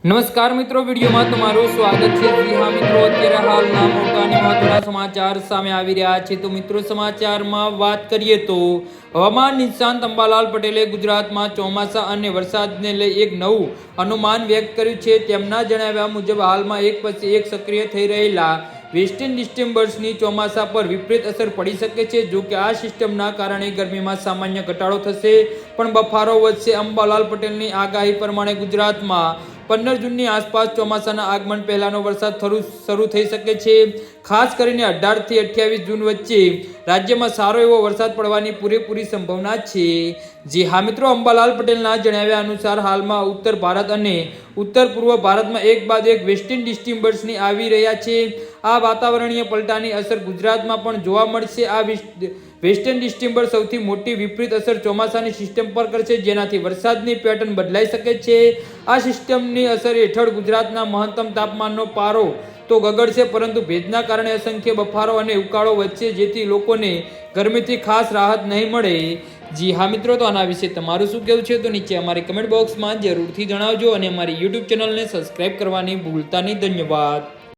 નમસ્કાર મિત્રો, વિડીયોમાં તમારું સ્વાગત છે। હા મિત્રો, અત્યારે હાલના મોટા અને મહત્વના સમાચાર સામે આવી રહ્યા છે। તો મિત્રો, સમાચારમાં વાત કરીએ તો હવામાન નિષ્ણાત અંબાલાલ પટેલે ગુજરાતમાં ચોમાસા અને વરસાદને લઈ એક નવું અનુમાન વ્યક્ત કર્યું છે। તેમના જણાવ્યા મુજબ હાલમાં એક પછી એક સક્રિય થઈ રહેલા વેસ્ટર્ન ડિસ્ટર્બન્સની ચોમાસા પર વિપરીત અસર પડી શકે છે। જો કે આ સિસ્ટમના કારણે ગરમીમાં સામાન્ય ઘટાડો થશે પણ બફારો વધશે। અંબાલાલ પટેલની આગાહી પ્રમાણે ગુજરાતમાં 15 જૂનની આસપાસ ચોમાસાના આગમન પહેલાનો વરસાદ શરૂ થઈ શકે છે। ખાસ કરીને 18 થી 28 જૂન વચ્ચે રાજ્યમાં સારો એવો વરસાદ પડવાની પૂરેપૂરી સંભાવના છે। જી હા મિત્રો, અંબાલાલ પટેલના જણાવ્યા અનુસાર હાલમાં ઉત્તર ભારત અને ઉત્તર પૂર્વ ભારતમાં એક બાદ એક વેસ્ટર્ન ડિસ્ટર્બન્સની આવી રહ્યા છે। આ વાતાવરણીય પલટાની અસર ગુજરાતમાં પણ જોવા મળશે। આ વેસ્ટર્ન ડિસ્ટર્બન્સ સૌથી મોટી વિપરીત અસર ચોમાસાની સિસ્ટમ પર કરશે, જેનાથી વરસાદની પેટર્ન બદલાઈ શકે છે। આ સિસ્ટમની અસર હેઠળ ગુજરાતના મહત્તમ તાપમાનનો પારો તો ગગડશે, પરંતુ ભેજના કારણે અસંખ્ય બફારો અને ઉકાળો વધશે, જેથી લોકોને ગરમીથી ખાસ રાહત નહીં મળે। જી હા મિત્રો, તો આના વિશે તમારું શું કહેવું છે તો નીચે અમારી કમેન્ટ બોક્સમાં જરૂરથી જણાવજો અને અમારી યુટ્યુબ ચેનલને સબસ્ક્રાઇબ કરવાની ભૂલતા નહીં। ધન્યવાદ।